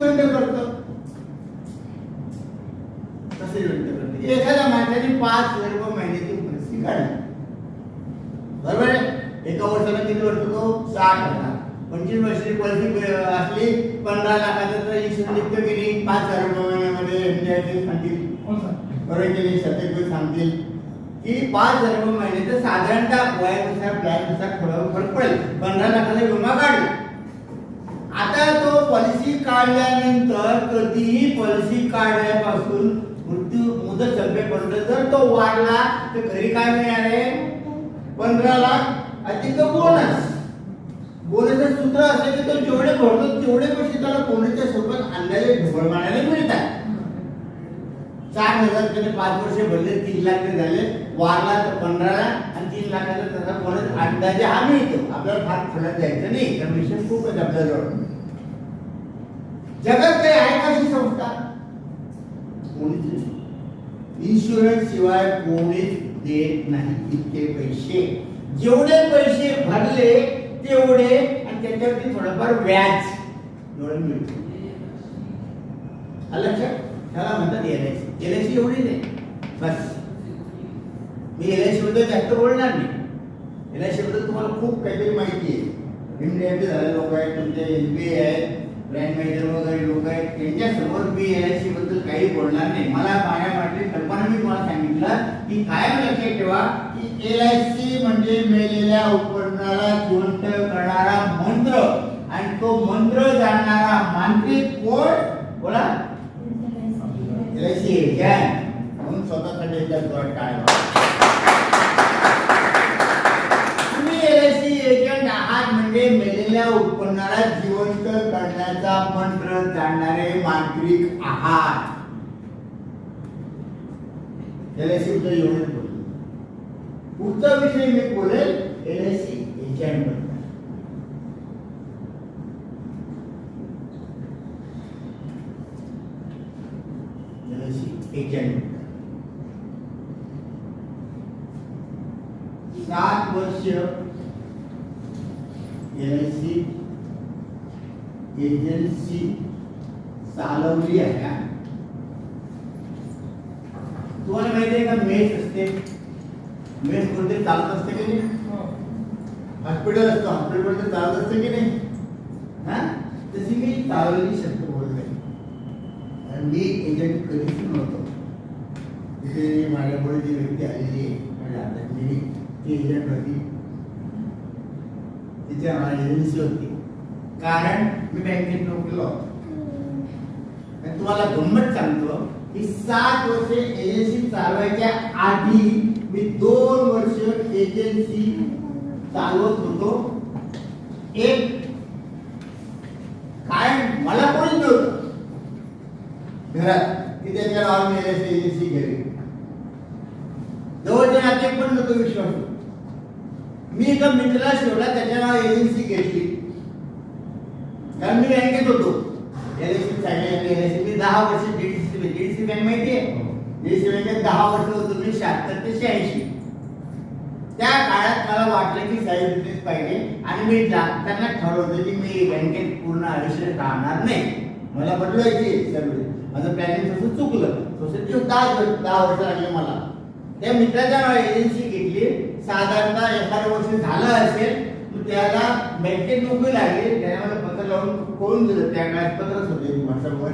करतो कसे व्यक्त करते एखाद्या माणसाने 5,000 रुपये महिन्याची पॉलिसी काढली बरोबर आहे एका वर्षाला किती वर्ष तो 60,000 25 वर्षाची पॉलिसी असली 15 लाखाचं तर इन्शुरन्स निघतो की नाही 5,000 रुपये महिन्यामध्ये सांगतील बरोबर केली सत्य सांगतील की 5,000 रुपये महिन्याचं साधारणतः वयानुसार प्लॅननुसार थोडं फरक पडेल 15 लाखाचा विमा काढला आता तो पॉलिसी काढल्यानंतर कधीही पॉलिसी काढल्यापासून मृत्यू मुदत संपेपर्यंत जर तो वाढला तर घरी काय मिळणार आहे 15 लाख अधिक बोनस बोनसचं सूत्र असं की तो जेवढे भरतो तेवढे पैसे त्याला बोनसच्या स्वरूपात अंदाजे ढोबळ मानायला मिळतात 60,000 त्याने 5 वर्ष भरले 3 लाख झाले वाढला तर 15 लाख आणि 3 लाखाचा त्याचा बोनस अंदाजे हा मिळतो आपल्याला फार फळत द्यायचं नाही कमिशन खूप आहे आपल्याजवळ जगात काही आहे का अशी संस्था कोणीच इन्शुरन्स शिवाय कोणीच देत नाही इतके पैसे जेवढे पैसे भरले तेवढे आणि त्याच्यावरती थोडंफार व्याज एवढं मिळतं लक्षात त्याला म्हणतात LIC एवढीच आहे बस मी LIC बद्दल जास्त बोलणार नाही LIC बद्दल तुम्हाला खूप काहीतरी माहिती आहे इंडियाचे झाले लोक आहेत तुमचे SBI आहेत ब्रँड मॅनेजर वगैरे लोक आहेत त्यांच्यासमोर मी LIC बद्दल काही बोलणार नाही मला माझ्यासाठी कल्पना मी तुम्हाला सांगितलं की कायम लक्षात ठेवा की LIC म्हणजे मेलेल्या उपकरणाला जिवंत करणारा मंत्र आणि तो मंत्र जाणणारा मांत्रिक कोण बोला LIC एजंट म्हणून स्वतःसाठी एजंट टाळवा तुम्ही LIC एजंट आहात म्हणजे मेलेल्या उत्पन्नाला जिवंत करण्याचा मंत्र जाणणारे मांत्रिक आहात LIC बद्दल एवढंच बोलतो पुढचा विषय मी बोलेल LIC एजंट बद्दल एजंट 7 वर्ष LIC एजन्सी चालवली आहे तुम्हाला माहिती आहे का मेस असते मेस कोणते चालत असते की नाही हॉस्पिटल असतं हॉस्पिटल चालत असते की नाही हा तशी मी चालवली शब्द बोलले मी एजंट कधीच नव्हतो तिथे माझ्यापुढे जी व्यक्ती आलेली माझ्या हातातली ती एजंट होती तिच्या माझी एजन्सी होती कारण मी बँकेत नोकरीला होतो आणि तुम्हाला गंमत सांगतो की 7 वर्ष एजन्सी चालवायच्या आधी मी 2 वर्ष एजन्सी चालवत होतो एक काय मला कोणीच नव्हतं घरात की त्याच्या नावाने एजन्सी गेली जवळच्या नाते पण नको विश्वास मी एका मित्राला शेवला त्याच्या नाव एजन्सी घेतली कारण मी बँकेत होतो LIC LIC मी 10 वर्ष DDC बँक माहिती आहे DDC बँकेत 10 वर्ष होतो मी 76 ते 86 त्या काळात मला वाटलं की साईड बिझनेस पाहिजे आणि मी त्यांना ठरवलं की मी बँकेत पूर्ण आयुष्य राहणार नाही मला बदलायची सर्व माझं प्लॅनिंग तसं चुकलं सोसायटी 10 वर्ष लागले मला त्या मित्राच्या नावाने एजन्सी घेतली साधारणतः एखादं वर्ष झालं असेल त्याला बँकेत नोकरी लागली त्याने मला पत्र लावून कोण दिलं त्या काळात पत्रच होते व्हॉट्सअपवर